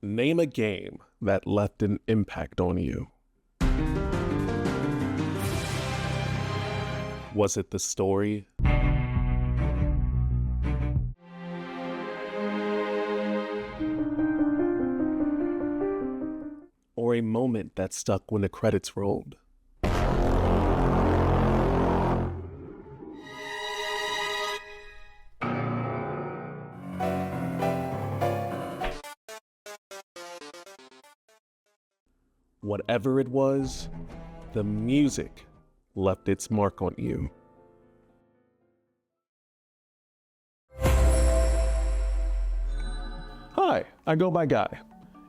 Name a game that left an impact on you. Was it the story? Or a moment that stuck when the credits rolled? Whatever it was, the music left its mark on you. Hi, I go by Guy,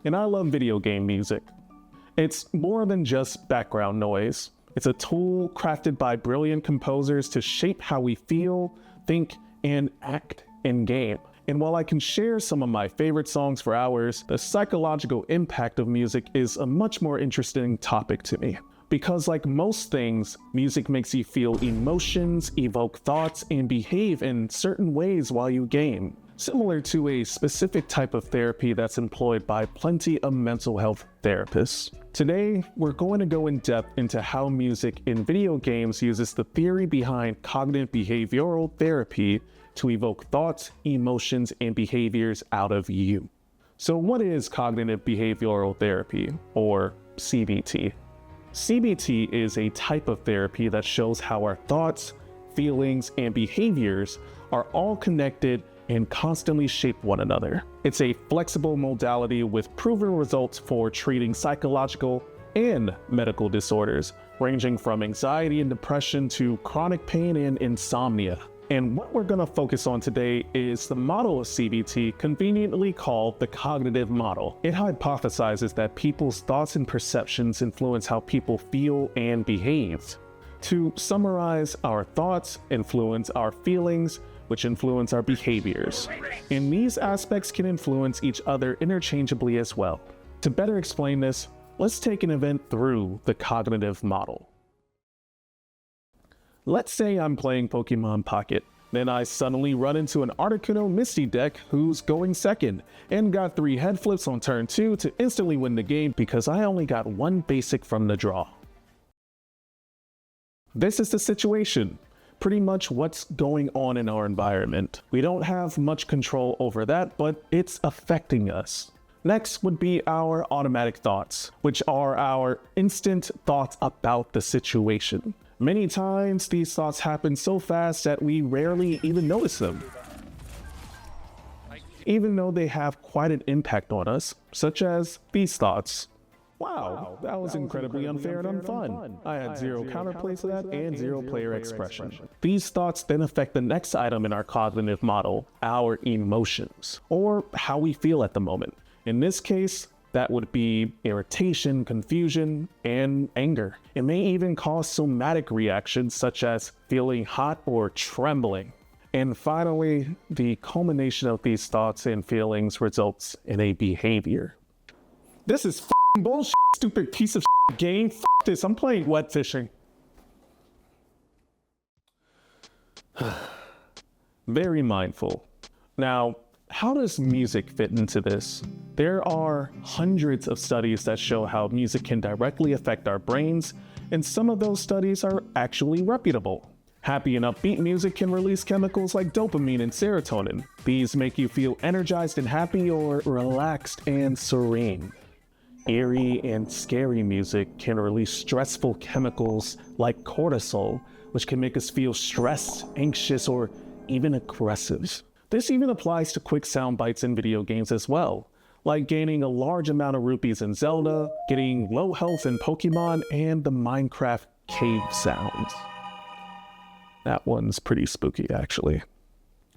and I love video game music. It's more than just background noise. It's a tool crafted by brilliant composers to shape how we feel, think, and act in game. And while I can share some of my favorite songs for hours, the psychological impact of music is a much more interesting topic to me. Because like most things, music makes you feel emotions, evoke thoughts, and behave in certain ways while you game. Similar to a specific type of therapy that's employed by plenty of mental health therapists. Today, we're going to go in depth into how music in video games uses the theory behind cognitive behavioral therapy to evoke thoughts, emotions, and behaviors out of you. So what is cognitive behavioral therapy, or CBT? CBT is a type of therapy that shows how our thoughts, feelings, and behaviors are all connected and constantly shape one another. It's a flexible modality with proven results for treating psychological and medical disorders, ranging from anxiety and depression to chronic pain and insomnia. And what we're going to focus on today is the model of CBT, conveniently called the cognitive model. It hypothesizes that people's thoughts and perceptions influence how people feel and behave. To summarize, our thoughts influence our feelings, which influence our behaviors. And these aspects can influence each other interchangeably as well. To better explain this, let's take an event through the cognitive model. Let's say I'm playing Pokemon Pocket. Then I suddenly run into an Articuno Misty deck who's going second, and got 3 head flips on turn 2 to instantly win the game because I only got 1 basic from the draw. This is the situation. Pretty much what's going on in our environment. We don't have much control over that, but it's affecting us. Next would be our automatic thoughts, which are our instant thoughts about the situation. Many times, these thoughts happen so fast that we rarely even notice them, even though they have quite an impact on us, such as these thoughts. Wow, that was incredibly unfair and unfun. I had 0 counterplays to that and 0 player expression. These thoughts then affect the next item in our cognitive model, our emotions, or how we feel at the moment. In this case, that would be irritation, confusion, and anger. It may even cause somatic reactions such as feeling hot or trembling. And finally, the culmination of these thoughts and feelings results in a behavior. This is f***ing bullshit, stupid piece of shit game. F*** this, I'm playing wet fishing. Very mindful. Now, how does music fit into this? There are hundreds of studies that show how music can directly affect our brains, and some of those studies are actually reputable. Happy and upbeat music can release chemicals like dopamine and serotonin. These make you feel energized and happy or relaxed and serene. Eerie and scary music can release stressful chemicals like cortisol, which can make us feel stressed, anxious, or even aggressive. This even applies to quick sound bites in video games as well, like gaining a large amount of rupees in Zelda, getting low health in Pokemon, and the Minecraft cave sounds. That one's pretty spooky, actually.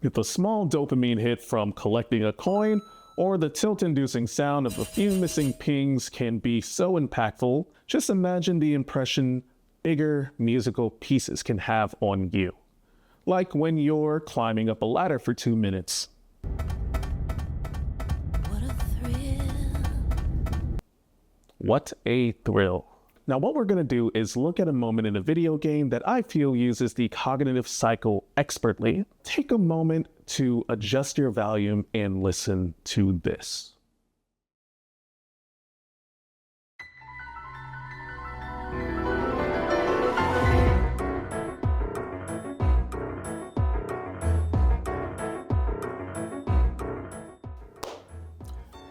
If a small dopamine hit from collecting a coin, or the tilt-inducing sound of a few missing pings can be so impactful, just imagine the impression bigger musical pieces can have on you. Like when you're climbing up a ladder for 2 minutes. What a thrill. What a thrill. Now what we're going to do is look at a moment in a video game that I feel uses the cognitive cycle expertly. Take a moment to adjust your volume and listen to this.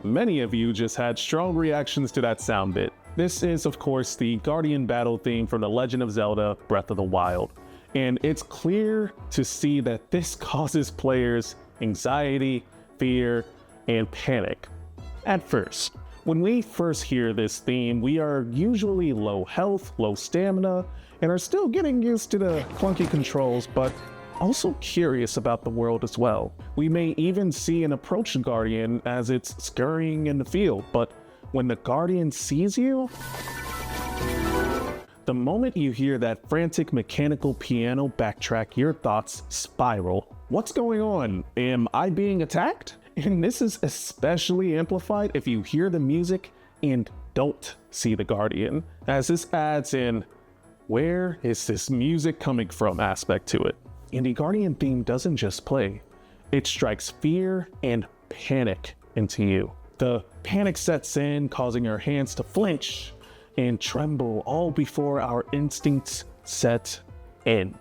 Many of you just had strong reactions to that sound bit. This is, of course, the Guardian battle theme from The Legend of Zelda: Breath of the Wild. And it's clear to see that this causes players anxiety, fear, and panic. At first, when we first hear this theme, we are usually low health, low stamina, and are still getting used to the clunky controls, but also curious about the world as well. We may even see an approach Guardian as it's scurrying in the field, but when the Guardian sees you, the moment you hear that frantic mechanical piano backtrack, your thoughts spiral. What's going on? Am I being attacked? And this is especially amplified if you hear the music and don't see the Guardian, as this adds in, where is this music coming from aspect to it. And the Guardian theme doesn't just play, it strikes fear and panic into you. The panic sets in, causing our hands to flinch and tremble all before our instincts set in.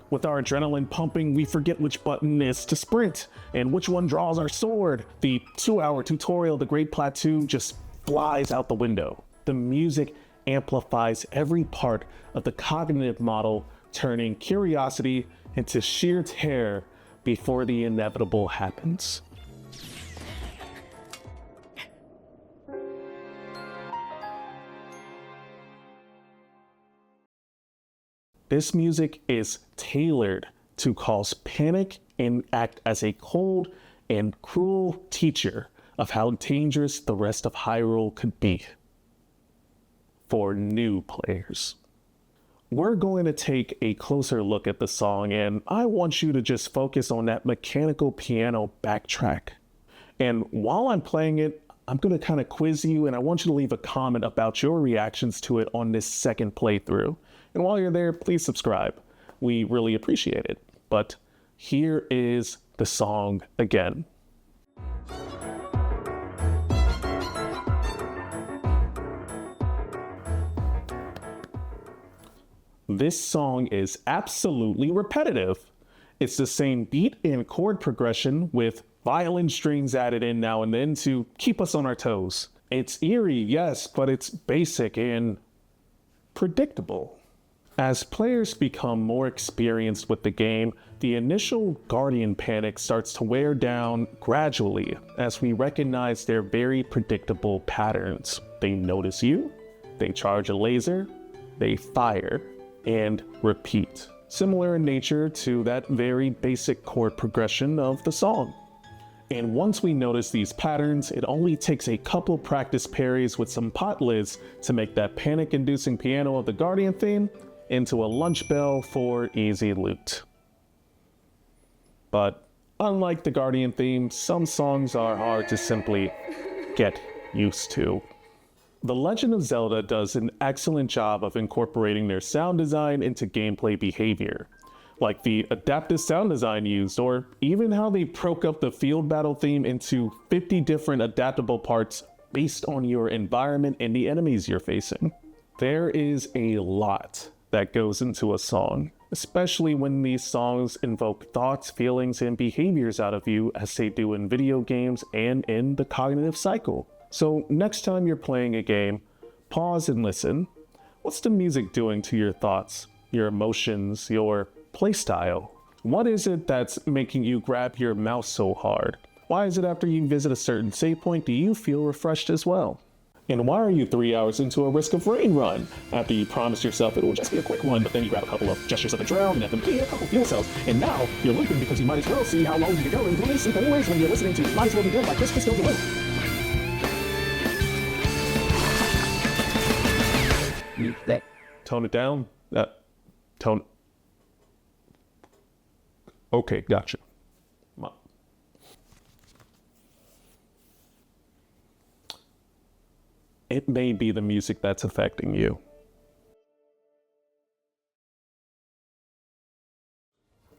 With our adrenaline pumping, we forget which button is to sprint and which one draws our sword. The 2-hour tutorial, The Great Plateau, just flies out the window. The music amplifies every part of the cognitive model, turning curiosity into sheer terror before the inevitable happens. This music is tailored to cause panic and act as a cold and cruel teacher of how dangerous the rest of Hyrule could be for new players. We're going to take a closer look at the song, and I want you to just focus on that mechanical piano backtrack. And while I'm playing it, I'm going to kind of quiz you, and I want you to leave a comment about your reactions to it on this second playthrough. And while you're there, please subscribe. We really appreciate it. But here is the song again. This song is absolutely repetitive. It's the same beat and chord progression with violin strings added in now and then to keep us on our toes. It's eerie, yes, but it's basic and predictable. As players become more experienced with the game, the initial Guardian panic starts to wear down gradually as we recognize their very predictable patterns. They notice you, they charge a laser, they fire, and repeat. Similar in nature to that very basic chord progression of the song. And once we notice these patterns, it only takes a couple practice parries with some pot lids to make that panic-inducing piano of the Guardian theme into a lunch bell for easy loot. But unlike the Guardian theme, some songs are hard to simply get used to. The Legend of Zelda does an excellent job of incorporating their sound design into gameplay behavior, like the adaptive sound design used, or even how they broke up the field battle theme into 50 different adaptable parts based on your environment and the enemies you're facing. There is a lot that goes into a song, especially when these songs invoke thoughts, feelings, and behaviors out of you as they do in video games and in the cognitive cycle. So next time you're playing a game, pause and listen. What's the music doing to your thoughts, your emotions, your playstyle? What is it that's making you grab your mouse so hard? Why is it after you visit a certain save point do you feel refreshed as well? And why are you 3 hours into a Risk of Rain run? After you promised yourself it will just be a quick one, but then you grab a couple of gestures of the drown, and FMP, a couple fuel cells, and now you're limping because you might as well see how long you can go and do sleep anyways when you're listening to Might As Well Be Dead by Chris Christopher. Tone it down. Tone. Okay, gotcha. It may be the music that's affecting you.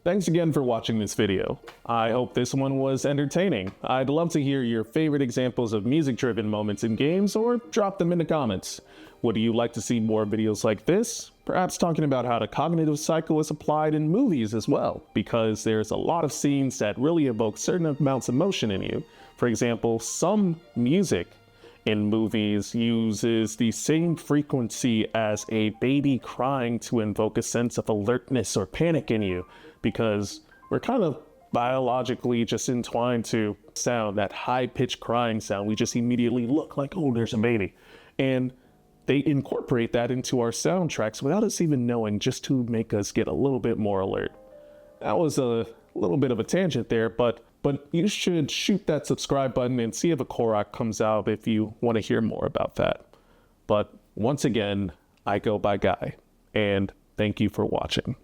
Thanks again for watching this video. I hope this one was entertaining. I'd love to hear your favorite examples of music-driven moments in games, or drop them in the comments. Would you like to see more videos like this? Perhaps talking about how the cognitive cycle is applied in movies as well, because there's a lot of scenes that really evoke certain amounts of emotion in you. For example, some music in movies uses the same frequency as a baby crying to invoke a sense of alertness or panic in you, because we're kind of biologically just entwined to sound, that high-pitched crying sound. We just immediately look like, oh, there's a baby. And they incorporate that into our soundtracks without us even knowing, just to make us get a little bit more alert. That was a little bit of a tangent there, but you should shoot that subscribe button and see if a Korok comes out if you want to hear more about that. But once again, I go by Guy, and thank you for watching.